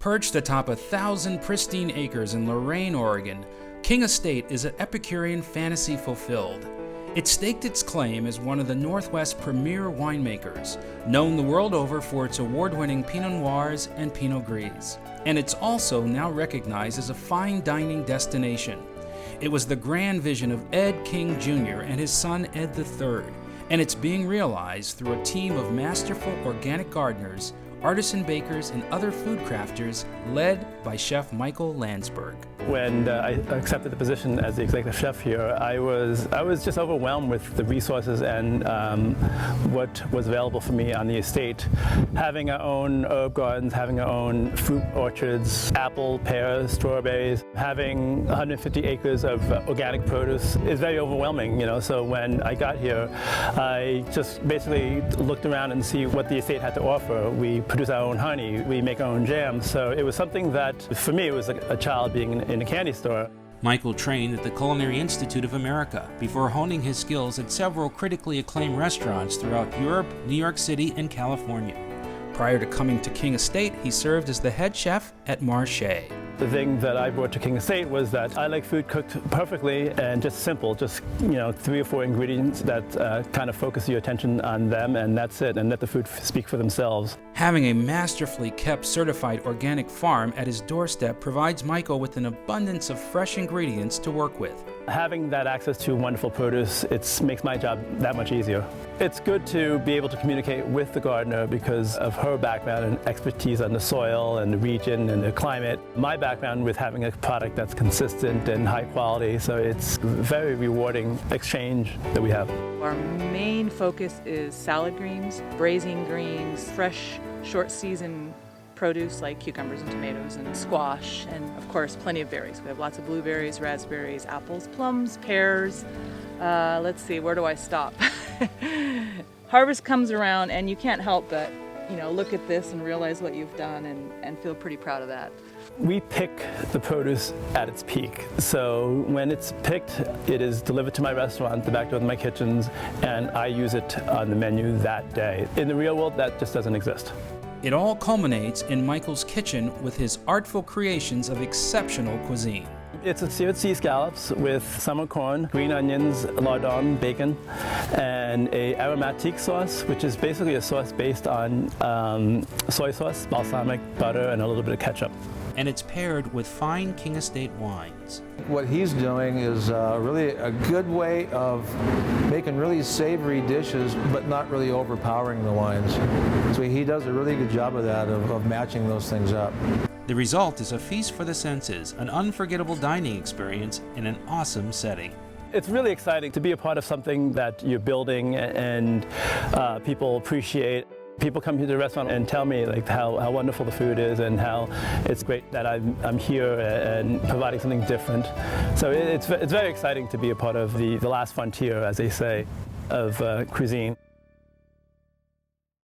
Perched atop 1,000 pristine acres in Lorain, Oregon, King Estate is an Epicurean fantasy fulfilled. It staked its claim as one of the Northwest's premier winemakers, known the world over for its award-winning Pinot Noirs and Pinot Gris. And it's also now recognized as a fine dining destination. It was the grand vision of Ed King Jr. and his son Ed III, and it's being realized through a team of masterful organic gardeners, artisan bakers, and other food crafters led by Chef Michael Landsberg. When I accepted the position as the executive chef here, I was just overwhelmed with the resources and what was available for me on the estate. Having our own herb gardens, having our own fruit orchards, apple, pears, strawberries, having 150 acres of organic produce is very overwhelming, you know. So when I got here, I just basically looked around and see what the estate had to offer. We produce our own honey, we make our own jam. So it was something that, for me, it was like a child being in a candy store. Michael trained at the Culinary Institute of America before honing his skills at several critically acclaimed restaurants throughout Europe, New York City, and California. Prior to coming to King Estate, he served as the head chef at Marché. The thing that I brought to King Estate was that I like food cooked perfectly and just simple, just 3 or 4 ingredients that kind of focus your attention on them, and that's it, and let the food speak for themselves. Having a masterfully kept certified organic farm at his doorstep provides Michael with an abundance of fresh ingredients to work with. Having that access to wonderful produce, it makes my job that much easier. It's good to be able to communicate with the gardener because of her background and expertise on the soil and the region and the climate. My background with having a product that's consistent and high quality, so it's a very rewarding exchange that we have. Our main focus is salad greens, braising greens, fresh, short-season produce like cucumbers and tomatoes and squash, and of course plenty of berries. We have lots of blueberries, raspberries, apples, plums, pears. Let's see, where do I stop? Harvest comes around and you can't help but look at this and realize what you've done and feel pretty proud of that. We pick the produce at its peak. So when it's picked, it is delivered to my restaurant, the back door of my kitchens, and I use it on the menu that day. In the real world, that just doesn't exist. It all culminates in Michael's kitchen with his artful creations of exceptional cuisine. It's a seared sea scallops with summer corn, green onions, lardon, bacon, and a aromatique sauce, which is basically a sauce based on soy sauce, balsamic, butter, and a little bit of ketchup. And it's paired with fine King Estate wines. What he's doing is really a good way of making really savory dishes, but not really overpowering the wines. So he does a really good job of that, of matching those things up. The result is a feast for the senses, an unforgettable dining experience in an awesome setting. It's really exciting to be a part of something that you're building and people appreciate. People come to the restaurant and tell me how wonderful the food is and how it's great that I'm here and providing something different. So it's very exciting to be a part of the last frontier, as they say, of cuisine.